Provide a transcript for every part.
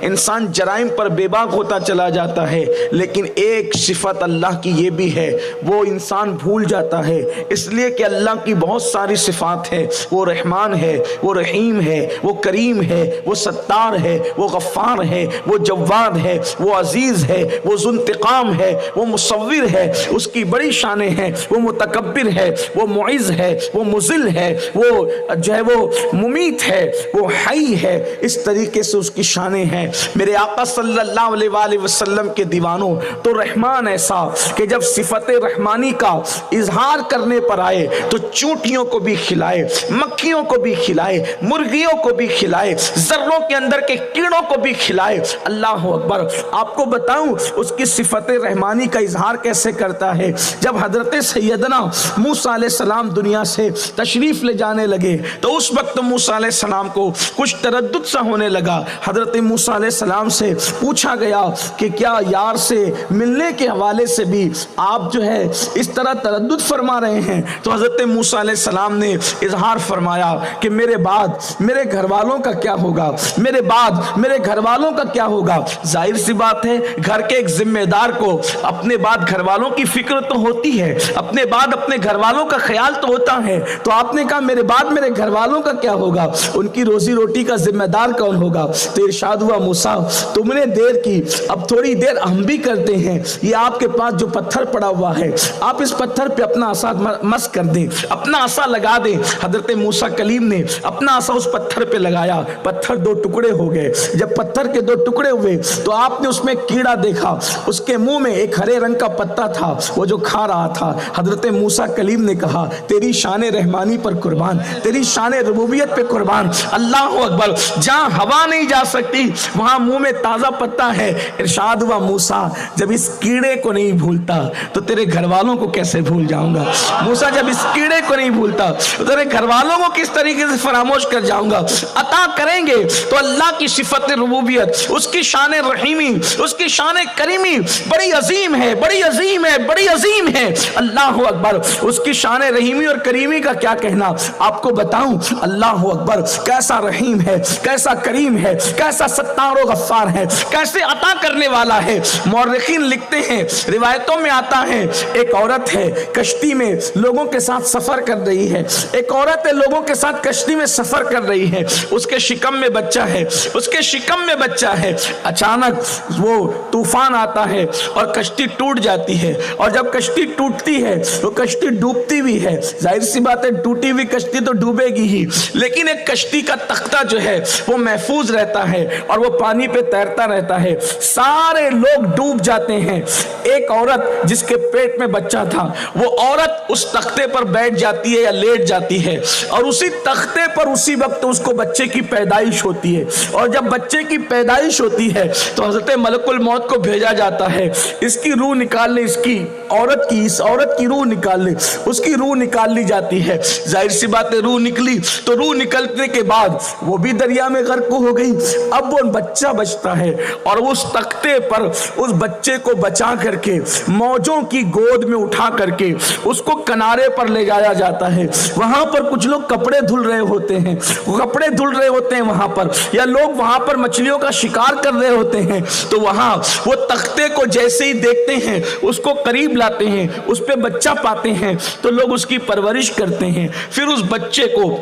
انسان جرائم پر بے باک ہوتا چلا جاتا ہے، لیکن ایک صفت اللہ کی یہ بھی ہے، وہ انسان بھول جاتا ہے، اس لیے کہ اللہ کی بہت ساری صفات ہے۔ وہ رحمان ہے، وہ رحیم ہے، وہ کریم ہے، وہ ستار ہے، وہ غفار ہے، وہ جواد ہے، وہ عزیز ہے، وہ ذو انتقام ہے، وہ مصور ہے، اس کی بڑی شانیں ہیں، وہ متکبر ہے، وہ معز ہے، وہ مذل ہے، وہ جو ہے وہ ممیت ہے، وہ حی ہے، اس طریقے سے اس کی شانیں ہیں۔ میرے آقا صلی اللہ علیہ وآلہ وسلم کے دیوانوں، تو رحمان ایسا کہ جب صفت رحمانی کا اظہار کرنے پر آئے تو چونٹیوں کو بھی کھلائے، مکھیوں کو بھی کھلائے، مرغیوں کو بھی کھلائے، ذروں کے اندر کے کیڑوں کو بھی کھلائے۔ اللہ اکبر۔ آپ کو بتاؤں اس کی صفت رحمانی کا اظہار کیسے کرتا ہے؟ جب حضرت سیدنا موسیٰ علیہ السلام دنیا سے تشریف لے جانے لگے تو اس وقت موسیٰ علیہ السلام کو کچھ تردد سا ہونے لگا۔ حضرت موسیٰ علیہ السلام سے پوچھا گیا کہ کیا یار سے ملنے کے حوالے سے بھی آپ جو ہے اس طرح تردد فرما رہے ہیں؟ تو حضرت موسیٰ علیہ السلام نے اظہار فرمایا کہ میرے بعد میرے گھر والوں کا کیا ہوگا، میرے بعد میرے گھر والوں کا کیا ہوگا۔ ظاہر سی بات ہے، گھر کے ایک ذمہ دار کو اپنے بعد گھر والوں کی فکر تو ہوتی ہے، اپنے بعد اپنے گھر والوں کا خیال تو ہوتا ہے۔ تو آپ نے کہا میرے بعد میرے گھر والوں کا کیا ہوگا، ان کی روزی روٹی کا ذمہ دار کون ہوگا؟ تو ارشاد ہوا موسیٰ تم نے دیر کی، اب تھوڑی دیر ہم بھی کرتے ہیں۔ یہ آپ کے پاس جو پتھر پڑا ہوا ہے، آپ اس پتھر پہ اپنا عصا مس کر دیں، اپنا عصا لگا دیں۔ حضرت موسیٰ کلیم نے اپنا عصا اس پتھر پہ لگایا، پتھر دو ٹکڑے ہو گئے۔ جب پتھر کے دو ٹکڑے ہوئے تو آپ نے اس میں کیڑا دیکھا، اس کے منہ میں ایک ہرے رنگ کا پتا تھا، وہ جو کھا رہا تھا۔ حضرت موسیٰ کلیم نے کہا تیری شان رحمانی پر قربان، تیری شان ربوبیت پہ قربان۔ اللہ اکبر۔ جہاں ہوا نہیں جا سکتی وہاں منہ میں تازہ پتا ہے۔ ارشاد ہوا موسیٰ جب اس کیڑے کو نہیں بھولتا تو تیرے گھر والوں کو کیسے بھول جاؤں گا؟ موسیٰ جب اس کیڑے کو نہیں بھولتا تو تیرے گھر والوں کو کس طریقے سے فراموش کر جاؤں گا؟ عطا کریں گے تو اللہ کی صفت ربوبیت، اس کی شان رحیمی، اس کی شان کریمی بڑی عظیم ہے، بڑی عظیم ہے، بڑی عظیم ہے۔ اللہ اکبر۔ اس کی شان رحیمی اور کریمی کا کیا کہنا؟ آپ کو بتاؤں اللہ اکبر کیسا رحیم ہے، کیسا کریم ہے، کیسا ستار و غفار ہے، کیسے عطا کرنے والا ہے۔ مورخین لکھتے ہیں، روایتوں میں آتا ہے ایک عورت ہے کشتی میں لوگوں کے ساتھ سفر کر رہی ہے، ایک عورت ہے لوگوں کے ساتھ کشتی میں سفر کر رہی ہے، اس کے شکم میں بچہ ہے، اس کے شکم میں بچہ ہے۔ اچانک وہ طوفان آتا ہے اور کشتی ٹوٹ جاتی ہے، اور جب کشتی ٹوٹتی ہے تو کشتی ڈوبتی بھی ہے۔ ظاہر سی بات ہے ٹوٹی ہوئی کشتی تو ڈوبے گی ہی، لیکن ایک کشتی کا تختہ جو ہے وہ محفوظ رہتا ہے اور وہ پانی پہ تیرتا رہتا ہے۔ سارے لوگ ڈوب جاتے ہیں، ایک عورت جس کے پیٹ میں بچہ تھا وہ عورت اس تختے پر بیٹھ جاتی ہے یا لیٹ جاتی ہے، اور اسی تختے پر اسی وقت اس کو بچے کی پیدائش ہوتی ہے۔ اور جب بچے کی پیدائش ہوتی ہے تو حضرت ملک الموت کو بھیجا جاتا ہے، اس کی روح نکال لے، اس کی عورت کی، اس عورت کی روح نکال لے، اس کی روح نکال لی جاتی ہے۔ ظاہر سی بات ہے روح نکلی تو روح نکلنے کے بعد وہ بھی دریا میں غرق ہو گئی۔ اب وہ بچہ بچتا ہے اور اس تختے پر اس بچے کو بچا کر کے موجوں کی گود میں اٹھا کر کے اس کو کنارے پر لے جایا جاتا ہے۔ وہاں پر کچھ لوگ کپڑے دھل رہے ہوتے ہیں، کپڑے دھل رہے ہوتے ہیں وہاں پر، یا لوگ وہاں پر مچھلیوں کا شکار کر رہے ہوتے ہیں۔ تو وہاں وہ تختے کو جیسے ہی دیکھتے ہیں اس کو قریب لاتے ہیں، اس پہ بچہ پاتے ہیں تو لوگ اس کی پرورش کرتے ہیں۔ پھر اس بچے کو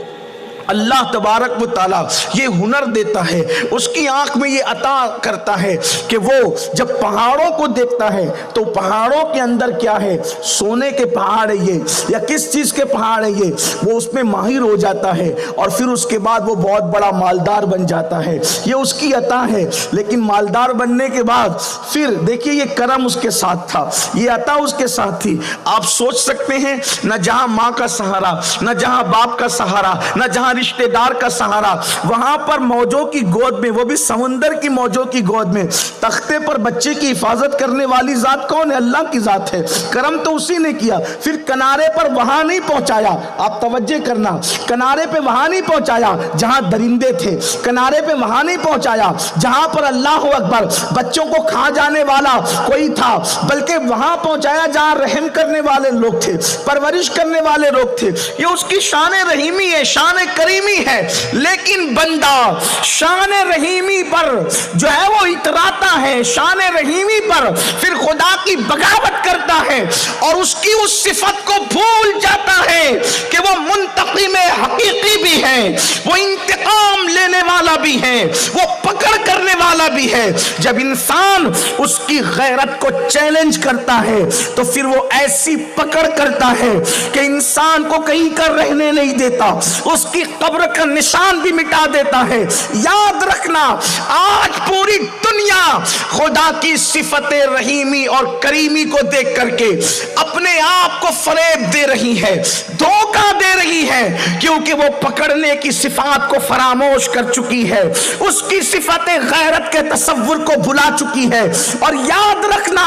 اللہ تبارک و تعالیٰ یہ ہنر دیتا ہے، اس کی آنکھ میں یہ عطا کرتا ہے کہ وہ جب پہاڑوں کو دیکھتا ہے تو پہاڑوں کے اندر کیا ہے، سونے کے پہاڑ ہے یہ یا کس چیز کے پہاڑ ہے یہ، وہ اس میں ماہر ہو جاتا ہے اور پھر اس کے بعد وہ بہت بڑا مالدار بن جاتا ہے۔ یہ اس کی عطا ہے، لیکن مالدار بننے کے بعد پھر دیکھیے یہ کرم اس کے ساتھ تھا، یہ عطا اس کے ساتھ تھی۔ آپ سوچ سکتے ہیں نہ جہاں ماں کا سہارا، نہ جہاں باپ کا سہارا، نہ جہاں رشتہ دار کا سہارا، وہاں پر موجوں کی گود میں، وہ بھی سمندر کی موجوں کی گود میں، تختے پر بچے کی حفاظت کرنے والی ذات کون ہے؟ اللہ کی ذات ہے۔ کرم تو اسی نے کیا۔ پھر کنارے پر وہاں نہیں پہنچایا، آپ توجہ کرنا، کنارے پہ وہاں نہیں پہنچایا جہاں درندے تھے، کنارے پہ وہاں نہیں پہنچایا جہاں پر اللہ اکبر بچوں کو کھا جانے والا کوئی تھا، بلکہ وہاں پہنچایا جہاں رحم کرنے والے لوگ تھے، پرورش کرنے والے لوگ تھے۔ یہ اس کی شان رحیمی ہے، شان کریمی ہے، لیکن بندہ شان رحیمی پر جو ہے وہ اتراتا ہے، شان رحیمی پر پھر خدا کی بغاوت کرتا ہے اور اس کی اس صفت کو بھول جاتا ہے کہ وہ منتقم حقیقی بھی ہے، وہ انتقام لینے والا بھی ہے، وہ پکڑ کرنے والا بھی ہے۔ جب انسان اس کی غیرت کو چیلنج کرتا ہے تو پھر وہ ایسی پکڑ کرتا ہے کہ انسان کو کہیں کا رہنے نہیں دیتا، اس کی قبر کا نشان بھی مٹا دیتا ہے۔ یاد رکھنا، آج پوری دنیا خدا کی صفت رحیمی اور کریمی کو دیکھ کر کے اپنے آپ کو فریب دے رہی ہے، دھوکہ دے رہی ہے، کیونکہ وہ پکڑنے کی صفات کو فراموش کر چکی ہے، اس کی صفت غیرت کے تصور کو بھلا چکی ہے۔ اور یاد رکھنا،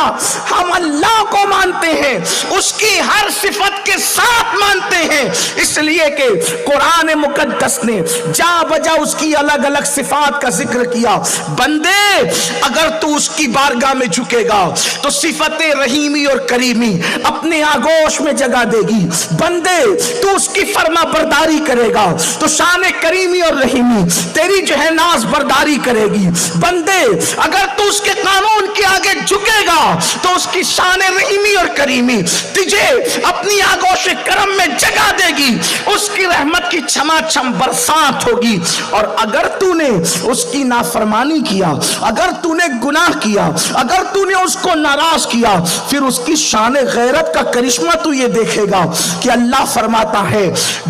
ہم اللہ کو مانتے ہیں، اس کی ہر صفت کے ساتھ مانتے ہیں، اس لیے کہ قرآن مقدس نے جا بجا اس کی الگ الگ صفات کا ذکر کیا۔ بندے، اگر تو اس کی بارگاہ میں جھکے گا تو صفت رحیمی اور کریمی اپنے آگوش میں جگہ دے گی۔ بندے، تو اس کی فرما برداری کرے گا تو شان کریمی اور رحیمی تیری جو ہے ناز برداری کرے گی۔ بندے، اگر تو اس کے قانون کے آگے جھکے گا تو اس کی شان رحیمی اور کریمی تجھے اپنی آگوش کرم میں جگہ دے گی، اس کی رحمت کی چھما چھم برسات ہوگی۔ اور اگر تو نے اس کی نافرمانی کیا، اگر تو نے گناہ کیا، اگر تو نے اس کو ناراض کیا، پھر اس کی شان غیرت کا کرشمہ تو یہ دیکھے گا کہ اللہ فرماتا ہے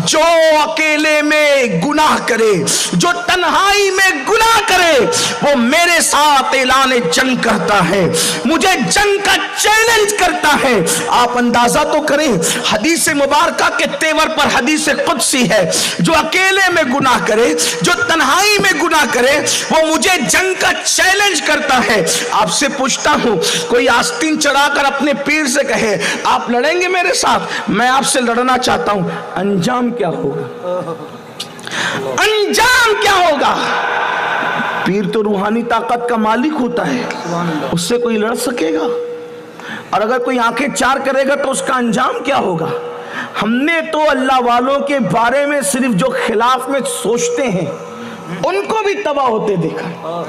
جو اکیلے میں گناہ کرے، جو تنہائی میں گناہ کرے، وہ میرے ساتھ اعلان جنگ کرتا ہے، مجھے جنگ کا چیلنج کرتا ہے۔ آپ اندازہ تو کریں، حدیث مبارکہ کے تیور پر حدیث قدسی ہے، جو اکیلے میں گناہ کرے، جو تنہائی میں گناہ کرے، وہ مجھے جنگ کا چیلنج کرتا ہے۔ آپ سے پوچھتا ہوں، کوئی آستین چڑھا کر اپنے پیر سے کہے آپ لڑیں گے میرے ساتھ، میں آپ سے لڑنا چاہتا ہوں، انجام کیا ہوگا؟ انجام کیا ہوگا؟ پیر تو روحانی طاقت کا مالک ہوتا ہے، اس سے کوئی لڑ سکے گا؟ اور اگر کوئی آنکھیں چار کرے گا تو اس کا انجام کیا ہوگا؟ ہم نے تو اللہ والوں کے بارے میں صرف جو خلاف میں سوچتے ہیں ان کو بھی تباہ ہوتے دیکھا،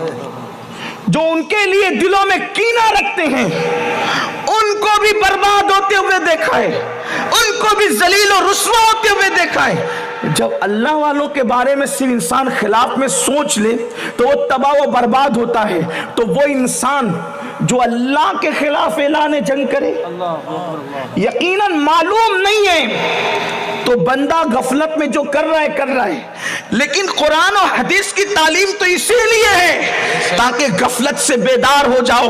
جو ان کے لیے دلوں میں کینہ رکھتے ہیں ان کو بھی برباد ہوتے ہوئے دیکھا ہے، ان کو بھی ذلیل و رسوا ہوتے ہوئے دیکھا ہے۔ جب اللہ والوں کے بارے میں صرف انسان خلاف میں سوچ لے تو وہ تباہ و برباد ہوتا ہے، تو وہ انسان جو اللہ کے خلاف اعلان جنگ کرے، یقیناً معلوم نہیں ہے تو بندہ غفلت میں جو کر رہا ہے، لیکن قرآن و حدیث کی تعلیم تو اسی لیے ہے تاکہ غفلت سے بیدار ہو جاؤ،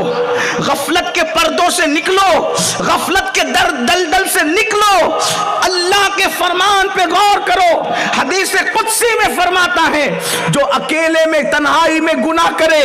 غفلت کے پردوں سے نکلو، غفلت کے دلدل سے نکلو، اللہ کے فرمان پہ غور کرو۔ حدیث قدسی میں فرماتا ہے جو اکیلے میں تنہائی میں گناہ کرے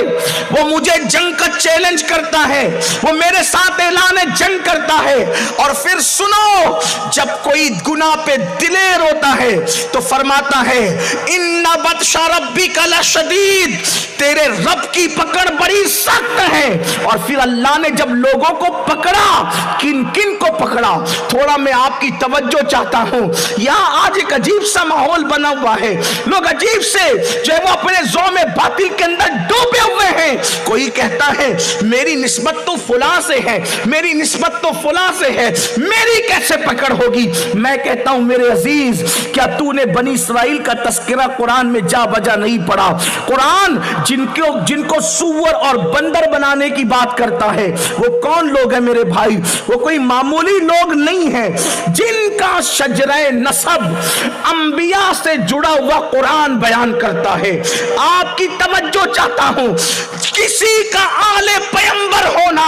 وہ مجھے جنگ کا چیلنج کرتا ہے، وہ میرے ساتھ اعلان جنگ کرتا ہے۔ اور پھر سنو، جب کوئی گناہ پہ دلیر ہوتا ہے تو فرماتا ہے ان بطش ربک لشدید، تیرے رب کی پکڑ بڑی سخت ہے۔ اور پھر اللہ نے جب لوگوں کو پکڑا، کن کن کو پکڑا، تھوڑا میں آپ کی توجہ چاہتا ہوں۔ یہاں آج ایک عجیب سا ماحول بنا ہوا ہے، لوگ عجیب سے جو ہے وہ اپنے زوم باطل کے اندر ڈوبے ہوئے ہیں۔ کوئی کہتا ہے میری نسبت تو فلاں سے ہے، میری نسبت تو فلاں سے ہے، میری کیسے پکڑ ہوگی؟ میں کہتا ہوں میرے عزیز، کیا تو نے بنی اسرائیل کا تذکرہ قرآن میں جا بجا نہیں پڑھا؟ قرآن جن کو سور اور بندر بنانے کی بات کرتا ہے وہ کون لوگ ہیں میرے بھائی؟ وہ کوئی معمولی لوگ نہیں ہیں، جن کا شجرہ نسب انبیاء سے جڑا ہوا قرآن بیان کرتا ہے۔ آپ کی توجہ چاہتا ہوں، کسی کا آل پیغمبر ہونا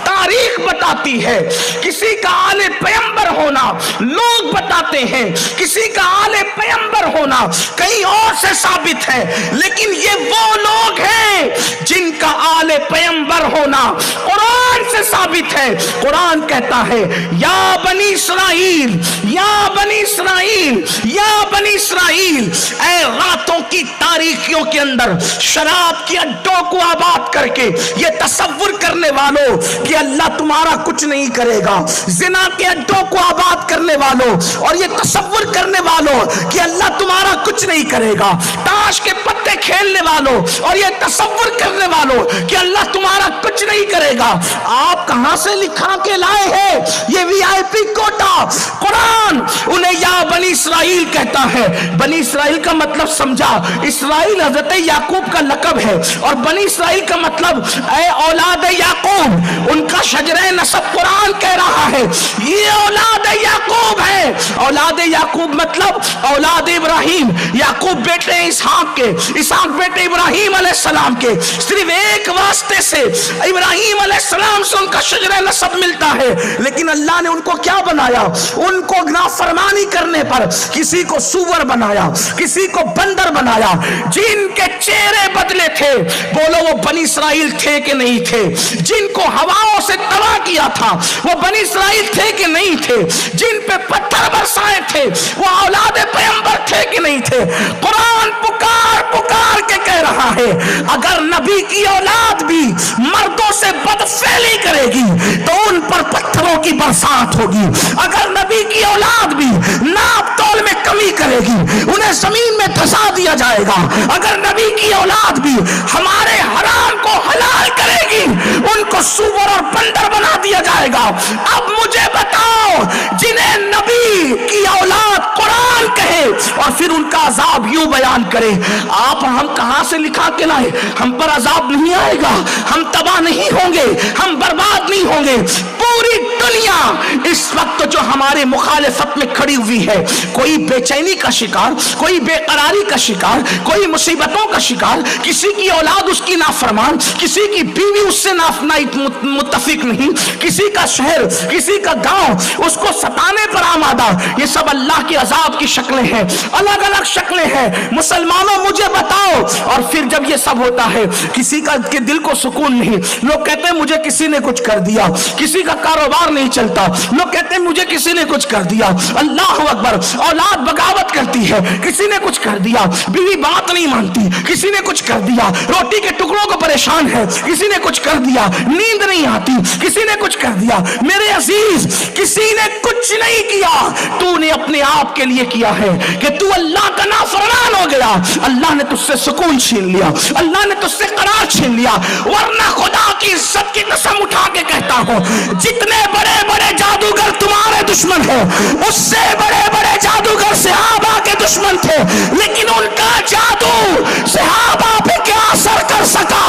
تاریخ بتاتی ہے، کسی کا آل پیغمبر ہونا لوگ بتاتے ہیں، کسی کا آل پیغمبر ہونا کہیں اور سے ثابت ہے، لیکن یہ وہ لوگ ہیں جن کا آل پیغمبر ہونا قرآن سے ثابت ہے۔ قرآن کہتا ہے یا بنی اسرائیل، یا بنی اسرائیل، یا بنی اسرائیل، اے راتوں کی تاریکیوں کے اندر شراب کی اڈوں کو آباد کر کر کے یہ تصور کرنے والوں کہ اللہ تمہارا کچھ نہیں کرے گا، زنا کے اڈوں کو آباد کرنے والوں اور یہ تصور کرنے والوں کہ اللہ تمہارا کچھ نہیں کرے گا، تاش کے پتے کھیلنے والوں اور یہ تصور کرنے والوں کہ اللہ تمہارا کچھ نہیں کرے گا، آپ کہاں سے لکھا کے لائے ہیں یہ وی آئی پی کوٹا؟ قرآن انہیں یا بنی اسرائیل کہتا ہے۔ بنی اسرائیل کا مطلب سمجھا، اسرائیل حضرت یعقوب کا لقب ہے، اور بنی اسرائیل کا مطلب اے اولاد یعقوب، ان کا شجرہ نسب قرآن کہہ رہا ہے یہ اولاد یعقوب ہے۔ اولاد یعقوب مطلب اولاد ابراہیم، یعقوب بیٹے اسحاق کے، اسحاق بیٹے ابراہیم علیہ السلام کے، صرف ایک واسطے سے ابراہیم علیہ السلام سے ان کا شجرہ نسب ملتا ہے، لیکن اللہ نے ان کو کیا بنایا؟ ان کو نافرمانی کرنے پر کسی کو سور بنایا، کسی کو بندر بنایا، جن کے چہرے بدلے تھے، بولو وہ بنی اسرائیل تھے کہ نہیں تھے؟ جن کو ہواؤں سے تباہ کیا تھا وہ بنی اسرائیل تھے کہ نہیں تھے؟ جن پہ پتھر برسائے تھے وہ اولاد پیغمبر تھے کہ نہیں تھے؟ قرآن پکار پکار کے کہہ رہا ہے اگر نبی کی اولاد بھی مردوں سے بدفعلی کرے گی تو ان پر پتھروں کی برسات ہوگی، اگر نبی کی اولاد بھی ناپ تول میں کمی کرے گی انہیں زمین میں دھسا دیا جائے گا، اگر نبی کی اولاد بھی ہمارے حرام کو حلال کرے گی ان کو سور اور بندر بنا دیا جائے گا۔ اب مجھے بتاؤ جنہیں نبی کی اولاد قرآن کہے اور پھر ان کا عذاب یوں بیان کرے، آپ ہم کہاں سے لکھا کے لائے؟ ہم پر عذاب نہیں آئے گا، ہم تباہ نہیں ہوں گے، ہم برباد نہیں ہوں گے۔ پوری دنیا اس وقت جو ہمارے مخالفت میں کھڑی ہوئی ہے، کوئی بے چینی کا شکار، کوئی بے قراری کا شکار، کوئی مصیبتوں کا شکار، کسی کی اولاد اس کی نافرمان، کسی کی بیوی اس سے متفق نہیں، کسی کا شہر، کسی کا گاؤں اس کو ستانے پر آمادہ، یہ سب اللہ کے عذاب کی شکلیں ہیں، الگ الگ شکلیں ہیں۔ مسلمانوں مجھے بتاؤ، اور پھر جب یہ سب ہوتا ہے کسی کا کے دل کو سکون نہیں، لوگ کہتے ہیں مجھے کسی نے کچھ کر دیا، کسی کا کاروبار نہیں چلتا، لوگ کہتے ہیں مجھے کسی نے کچھ کر دیا، اللہ اکبر، اولاد بغاوت کرتی ہے، کسی نے کچھ کر دیا، بیوی بات نہیں مانتی، کسی نے کچھ کر دیا، روٹی کے ٹکڑوں کو پریشان ہے، کسی نے کچھ کر دیا، نیند نہیں آتی، کسی نے کچھ کر دیا۔ میرے عزیز کسی نے کچھ نہیں کیا، تو نے اپنے آپ کے لیے کیا ہے کہ تو اللہ کا نافرمان ہو گیا، اللہ نے تجھ سے سکون چھین لیا، اللہ نے تجھ سے قرار چھین لیا۔ ورنہ خدا کی عزت کی قسم اٹھا کے کہتا ہوں جتنے بڑے بڑے جادوگر تمہارے دشمن ہیں اس سے بڑے بڑے جادوگر صحابہ کے دشمن تھے، لیکن ان کا جادو صحابہ پہ کیا اثر کر سکا؟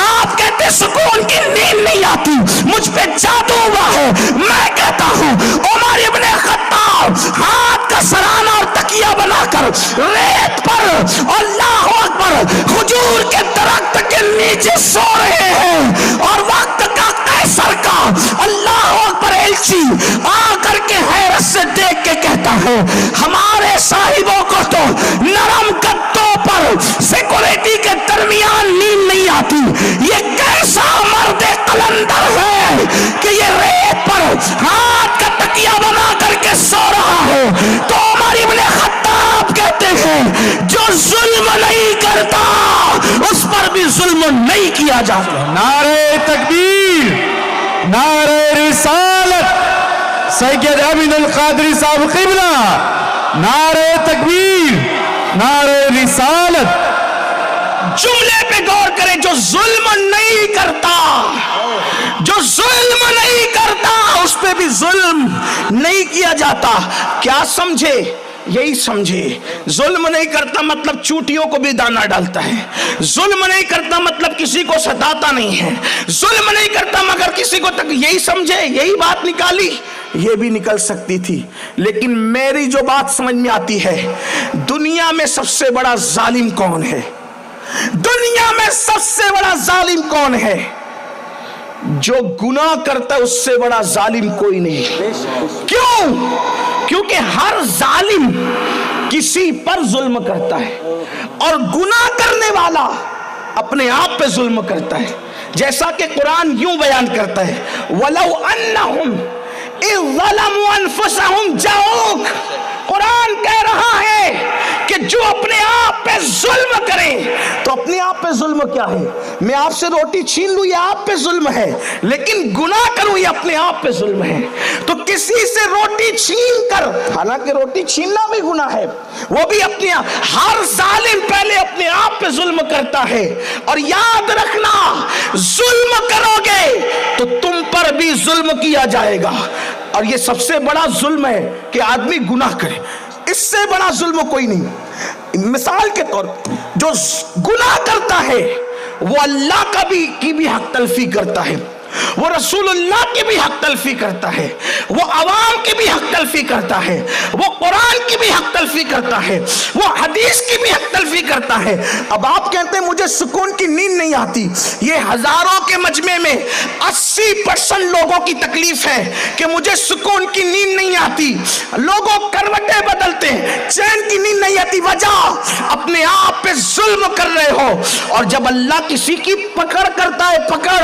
آپ کہتے سکون کی نیند نہیں آتی، مجھ پہ جادو ہوا ہے، میں کہتا ہوں عمر ابن خطاب ہاتھ کا سرانہ اور تکیہ بنا کر ریت پر اللہ اکبر کھجور کے درخت کے نیچے سو رہے ہیں، اور وقت کا قیصر کا اللہ اکبر ایلچی آ کر کے حیرت سے دیکھ کے کہتا ہے ہمارے صاحبوں کو تو نرم گدوں پر سیکورٹی کے درمیان نیند نہیں آتی، یہ کیسا مرد قلندر ہے کہ یہ ریت پر ہاتھ کا تکیہ بنا کر کے سو رہا ہے۔ تو عمر ابن خطاب کہتے ہیں جو ظلم نہیں کرتا اس پر بھی ظلم نہیں کیا جاتا۔ نعرہ تکبیر، نعرہ رسالت، سید عبد القادری صاحب قبلہ، نعرہ تکبیر، نعرہ رسالت۔ جملے پہ غور کریں، جو ظلم نہیں کرتا، جو ظلم نہیں کرتا اس پہ بھی ظلم نہیں کیا جاتا۔ کیا سمجھے؟ یہی سمجھے ظلم نہیں کرتا مطلب چوٹیوں کو بھی دانا ڈالتا ہے، ظلم نہیں کرتا مطلب کسی کو ستاتا نہیں ہے، ظلم نہیں کرتا مگر کسی کو تک، یہی سمجھے، یہی بات نکالی، یہ بھی نکل سکتی تھی، لیکن میری جو بات سمجھ میں آتی ہے دنیا میں سب سے بڑا ظالم کون ہے؟ دنیا میں سب سے بڑا ظالم کون ہے؟ جو گناہ کرتا ہے اس سے بڑا ظالم کوئی نہیں۔ کیوں؟ کیونکہ ہر ظالم کسی پر ظلم کرتا ہے، اور گناہ کرنے والا اپنے آپ پہ ظلم کرتا ہے، جیسا کہ قرآن یوں بیان کرتا ہے وَلَوْ أَنَّهُمْ إِذْ ظَلَمُوا أَنفُسَهُمْ جَاءُوكَ۔ قرآن کہہ رہا ہے کہ جو اپنے آپ پہ ظلم کرے تو اپنے آپ پہ ظلم کیا ہے؟ میں آپ سے روٹی چھین لوں یہ آپ پہ ظلم ہے، لیکن گناہ کروں یہ اپنے آپ پہ ظلم ہے۔ تو کسی سے روٹی چھین کر، حالانکہ روٹی چھیننا بھی گناہ ہے، وہ بھی اپنے ہر ظالم پہلے اپنے آپ پہ ظلم کرتا ہے۔ اور یاد رکھنا ظلم کرو گے تو تم پر بھی ظلم کیا جائے گا، اور یہ سب سے بڑا ظلم ہے کہ آدمی گناہ کرے، اس سے بڑا ظلم کوئی نہیں۔ مثال کے طور پر جو گناہ کرتا ہے وہ اللہ کی بھی حق تلفی کرتا ہے، وہ رسول اللہ کی بھی حق تلفی کرتا ہے، وہ عوام کی بھی حق تلفی کرتا ہے، وہ قرآن کی بھی حق تلفی کرتا ہے، وہ حدیث کی بھی حق تلفی کرتا ہے۔ اب آپ کہتے ہیں مجھے سکون کی نیند نہیں آتی، یہ ہزاروں کے مجمع میں 80% لوگوں کی تکلیف ہے کہ مجھے سکون کی نیند نہیں آتی، لوگوں کروٹیں بدلتے ہیں، چین کی نیند نہیں آتی، وجہ اپنے آپ پہ ظلم کر رہے ہو۔ اور جب اللہ کسی کی پکڑ کرتا ہے پکڑ،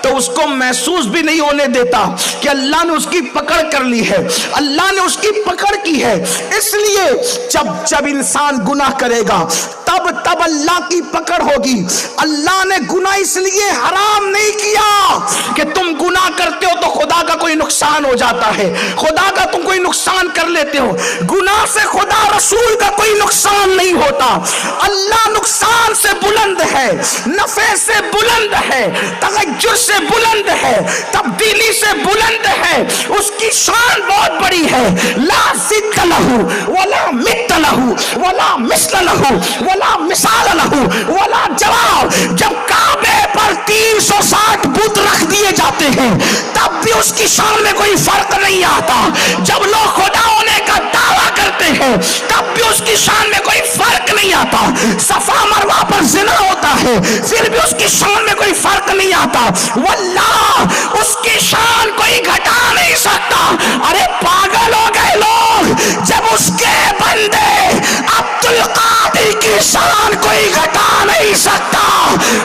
تو اس کو محسوس بھی نہیں ہونے دیتا کہ اللہ نے اس کی پکڑ کر لی ہے، اللہ نے اس کی پکڑ کی ہے۔ اس لیے جب انسان گناہ کرے گا تب اللہ کی پکڑ ہوگی۔ اللہ نے گناہ اس لیے حرام نہیں کیا کہ تم گناہ کرتے ہو تو خدا کا کوئی نقصان ہو جاتا ہے، خدا کا تم کوئی نقصان کر لیتے ہو، گناہ سے خدا رسول کا کوئی نقصان نہیں ہوتا۔ اللہ نقصان سے بلند ہے، نفع سے بلند ہے، تغیر سے بلند ہے، تبدیلی سے بلند ہے، اس کی شان بہت بڑی ہے۔ لا ضد لہ ولا مثل لہ ولا مثل لہ ولا مثال لہ ولا جواب۔ جب کعبے پر 360 بت رکھ دیے جاتے ہیں تب بھی اس کی شان میں کوئی فرق نہیں آتا، جب لوگ خدا ہونے کا دعویٰ کرتے ہیں تب بھی اس کی شان میں کوئی فرق نہیں آتا، صفا مروہ پر زنا ہوتا ہے پھر بھی اس کی شان میں کوئی فرق نہیں آتا، واللہ اس کی شان کوئی گھٹا نہیں سکتا۔ ارے پاگل ہو گئے لوگ، جب اس کے بندے عبد القادر کی شان کوئی گھٹا نہیں سکتا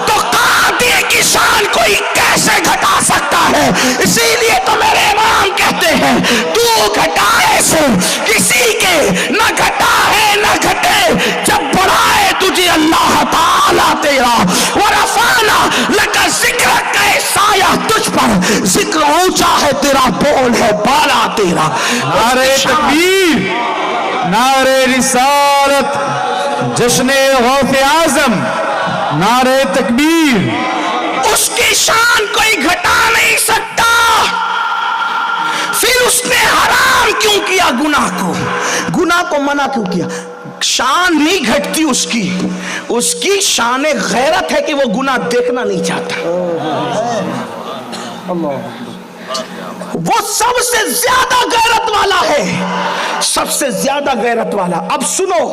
تو قادر کی شان کوئی کیسے گھٹا سکتا ہے؟ اسی لیے تو میرے امام کہتے ہیں تو گھٹائے سے کسی کے نہ گھٹا ہے نہ گھٹے، جب بڑھائے تجھے اللہ تعالیٰ تیرا، ورفعنا لک ذکرک کا سایہ تجھ پر، ذکر اونچا ہے تیرا، بول ہے بالا تیرا۔ نعرہ تکبیر، نعرہ رسالت، جشن غوث اعظم، نعرہ تکبیر۔ اس کی شان کوئی گھٹا نہیں سکتا، پھر اس نے حرام کیوں کیا گناہ کو، گناہ کو منع کیوں کیا؟ شان نہیں گھٹتی اس کی شان غیرت ہے کہ وہ گناہ دیکھنا نہیں چاہتا، وہ سب سے زیادہ غیرت والا ہے، سب سے زیادہ غیرت والا۔ اب سنو،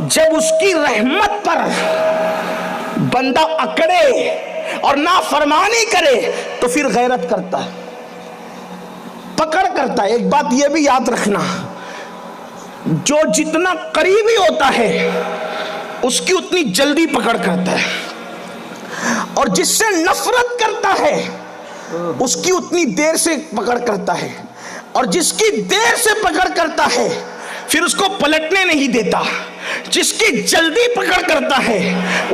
جب اس کی رحمت پر بندہ اکڑے اور نافرمانی کرے تو پھر غیرت کرتا ہے، پکڑ کرتا ہے۔ ایک بات یہ بھی یاد رکھنا، جو جتنا قریبی ہوتا ہے اس کی اتنی جلدی پکڑ کرتا ہے، اور جس سے نفرت کرتا ہے اس کی اتنی دیر سے پکڑ کرتا ہے، اور جس کی دیر سے پکڑ کرتا ہے پھر اس کو پلٹنے نہیں دیتا، جس کی جلدی پکڑ کرتا ہے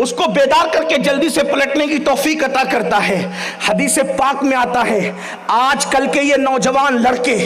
اس کو بیدار کر کے جلدی سے پلٹنے کی توفیق عطا کرتا ہے۔ حدیث پاک میں آتا ہے آج کل کے یہ نوجوان لڑکے،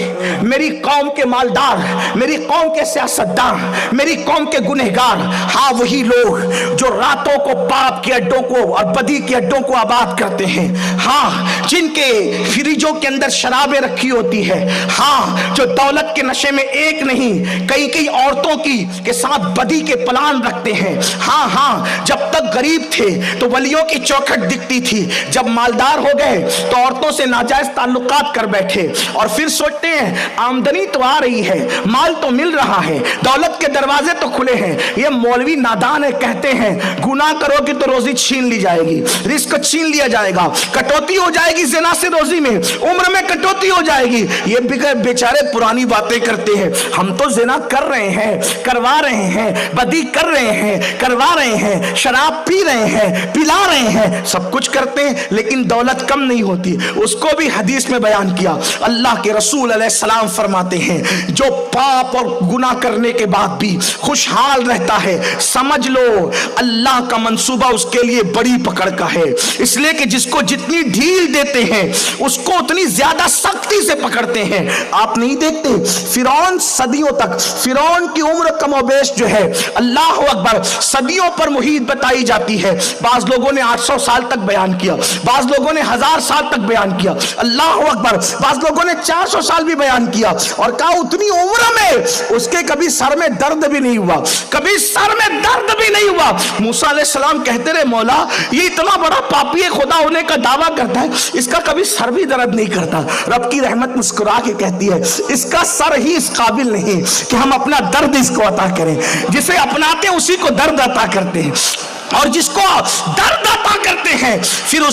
میری قوم کے مالدار، میری قوم کے سیاستدان، میری قوم کے گنہگار، ہاں وہی لوگ جو راتوں کو پاپ کے اڈوں کو اور بدی کے اڈوں کو آباد کرتے ہیں، ہاں جن کے فریجوں کے اندر شرابیں رکھی ہوتی ہے، ہاں جو دولت کے نشے میں ایک نہیں کئی عورتوں کی کے ساتھ بدی کے پلان رکھتے ہیں، ہاں جب تک غریب تھے تو ولیوں کی چوکھٹ دکھتی تھی، جب مالدار ہو گئے تو عورتوں سے ناجائز تعلقات کر بیٹھے، اور پھر سوچتے ہیں آمدنی تو آ رہی ہے، مال تو مل رہا ہے، دولت کے دروازے تو کھلے ہیں۔ یہ مولوی نادان ہے، کہتے ہیں گناہ کرو گے تو روزی چھین لی جائے گی، رزق چھین لیا جائے گا، کٹوتی ہو جائے گی زنا سے روزی میں، عمر میں کٹوتی ہو جائے گی۔ یہ بیچارے پرانی باتیں کرتے ہیں، ہم تو زنا کر رہے ہیں، کروا رہے ہیں، بدی کر رہے ہیں، کروا رہے ہیں، شراب پی رہے ہیں، پلا رہے ہیں، سب کچھ کرتے ہیں، لیکن دولت کم نہیں ہوتی۔ اس کو بھی حدیث میں بیان کیا۔ اللہ کے رسول علیہ السلام فرماتے ہیں جو پاپ اور گناہ کرنے کے بعد بھی خوشحال رہتا ہے، سمجھ لو اللہ کا منصوبہ اس کے لیے بڑی پکڑ کا ہے، اس لیے کہ جس کو جتنی ڈھیل دیتے ہیں اس کو اتنی زیادہ سختی سے پکڑتے ہیں۔ آپ نہیں دیکھتے فرعون صدیوں تک، فرعون کی عمر کم و بیش جو ہے اللہ اکبر صدیوں پر محیط بتائی جاتی ہے۔ بعض لوگوں نے 800 سال تک بیان کیا، بعض لوگوں نے 1000 سال تک بیان کیا، اللہ اکبر بعض لوگوں نے 400 سال بھی بیان کیا، اور کہا اتنی عمر میں اس کے کبھی سر میں درد بھی نہیں ہوا، کبھی سر میں درد بھی نہیں ہوا۔ موسیٰ علیہ السلام کہتے رہے مولا یہ اتنا بڑا پاپی خدا ہونے کا دعویٰ کرتا ہے، اس کا کبھی سر بھی درد نہیں کرتا۔ رب کی رحمت مسکرا کے کہتی ہے اس کا سر ہی اس قابل نہیں کہ ہم اپنا درد اس کو عطا کریں، جسے اپناتے ہیں اسی کو درد عطا کرتے ہیں، اور جس کو درد عطا کرتے ہیں پھر اس